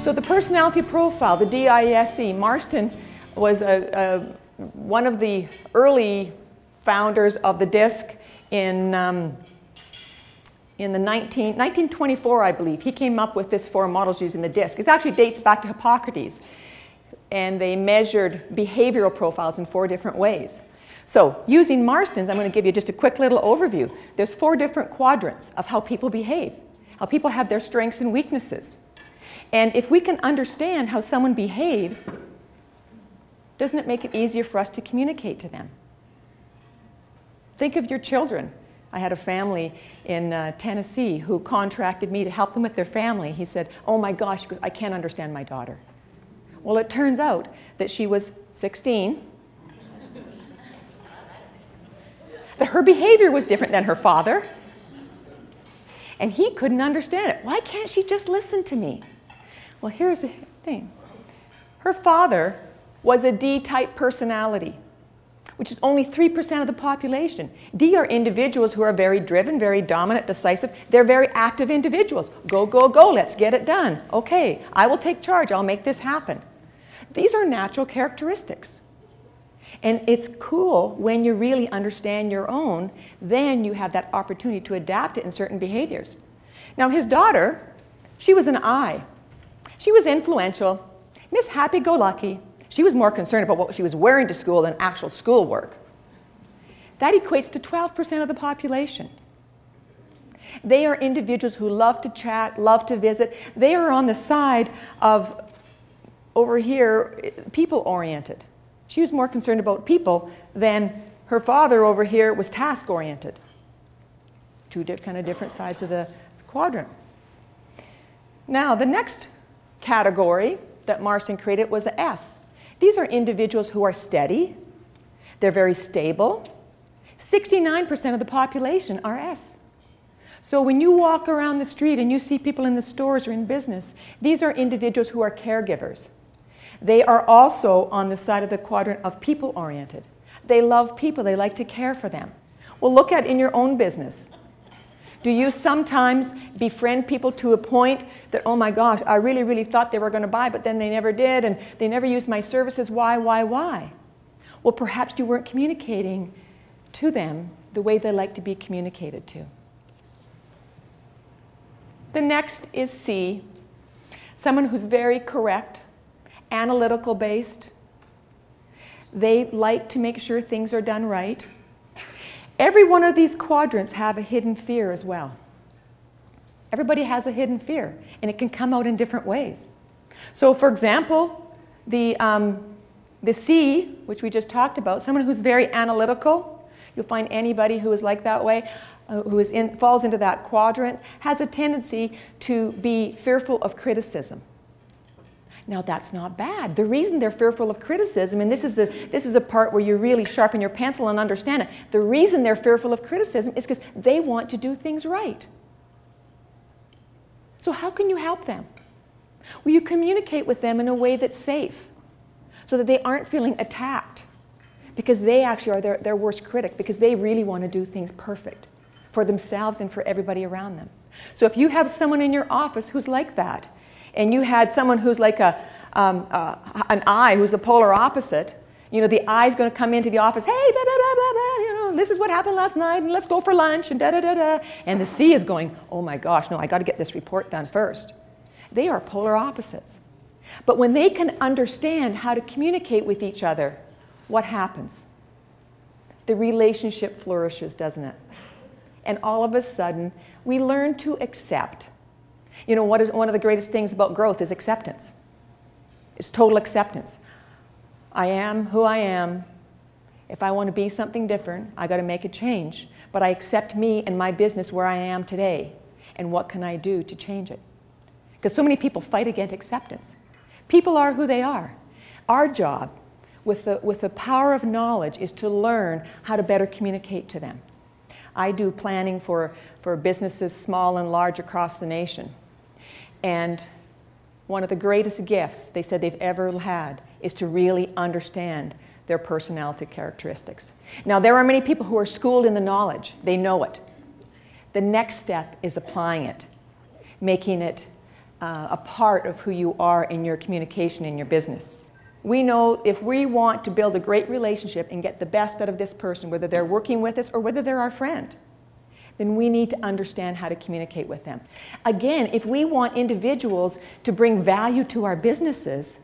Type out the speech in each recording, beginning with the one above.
So the personality profile, the DISC, Marston was one of the early founders of the DISC in the 1924, I believe. He came up with this 4 models using the DISC. It actually dates back to Hippocrates. And they measured behavioral profiles in 4 different ways. So using Marston's, I'm going to give you just a quick little overview. There's 4 different quadrants of how people behave, how people have their strengths and weaknesses. And if we can understand how someone behaves, doesn't it make it easier for us to communicate to them? Think of your children. I had a family in Tennessee who contracted me to help them with their family. He said, oh my gosh, I can't understand my daughter. Well, it turns out that she was 16, that her behavior was different than her father, and he couldn't understand it. Why can't she just listen to me? Well, here's the thing. Her father was a D-type personality, which is only 3% of the population. D are individuals who are very driven, very dominant, decisive. They're very active individuals. Go, go, go, let's get it done. Okay, I will take charge, I'll make this happen. These are natural characteristics. And it's cool when you really understand your own, then you have that opportunity to adapt it in certain behaviors. Now his daughter, she was an I. She was influential, Miss Happy-Go-Lucky. She was more concerned about what she was wearing to school than actual schoolwork. That equates to 12% of the population. They are individuals who love to chat, love to visit. They are on the side of, over here, people-oriented. She was more concerned about people than her father over here was task-oriented. 2 kind of different sides of the quadrant. Now, the next category that Marston created was a S. These are individuals who are steady. They're very stable. 69% of the population are S. So when you walk around the street and you see people in the stores or in business, these are individuals who are caregivers. They are also on the side of the quadrant of people-oriented. They love people. They like to care for them. Well, look at in your own business. Do you sometimes befriend people to a point that, oh my gosh, I really, really thought they were going to buy, but then they never did, and they never used my services. Why? Well, perhaps you weren't communicating to them the way they like to be communicated to. The next is C, someone who's very correct, analytical based. They like to make sure things are done right. Every one of these quadrants have a hidden fear as well. Everybody has a hidden fear, and it can come out in different ways. So for example, the C, which we just talked about, someone who's very analytical, you'll find anybody who is like that way, who falls into that quadrant, has a tendency to be fearful of criticism. Now that's not bad. The reason they're fearful of criticism, and this is a part where you really sharpen your pencil and understand it, the reason they're fearful of criticism is because they want to do things right. So how can you help them? Well, you communicate with them in a way that's safe, so that they aren't feeling attacked, because they actually are their worst critic, because they really want to do things perfect for themselves and for everybody around them. So if you have someone in your office who's like that, and you had someone who's like an I who's a polar opposite, you know, the I's going to come into the office, hey, da, da, da, da, da, you know, this is what happened last night, and let's go for lunch, and da, da, da, da. And the C is going, oh my gosh, no, I got to get this report done first. They are polar opposites. But when they can understand how to communicate with each other, what happens? The relationship flourishes, doesn't it? And all of a sudden, we learn to accept. You know, one of the greatest things about growth is acceptance. It's total acceptance. I am who I am. If I want to be something different, I got to make a change. But I accept me and my business where I am today. And what can I do to change it? Because so many people fight against acceptance. People are who they are. Our job with the power of knowledge is to learn how to better communicate to them. I do planning for businesses small and large across the nation. And one of the greatest gifts they said they've ever had is to really understand their personality characteristics. Now, there are many people who are schooled in the knowledge. They know it. The next step is applying it, making it a part of who you are in your communication in your business. We know if we want to build a great relationship and get the best out of this person, whether they're working with us or whether they're our friend, then we need to understand how to communicate with them. Again, if we want individuals to bring value to our businesses,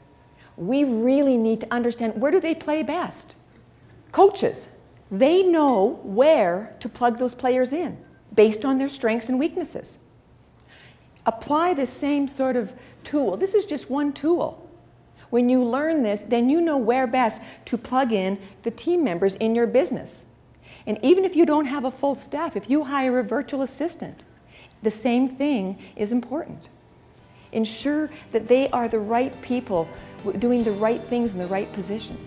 we really need to understand, where do they play best? Coaches, they know where to plug those players in based on their strengths and weaknesses. Apply the same sort of tool. This is just one tool. When you learn this, then you know where best to plug in the team members in your business. And even if you don't have a full staff, if you hire a virtual assistant, the same thing is important. Ensure that they are the right people doing the right things in the right position.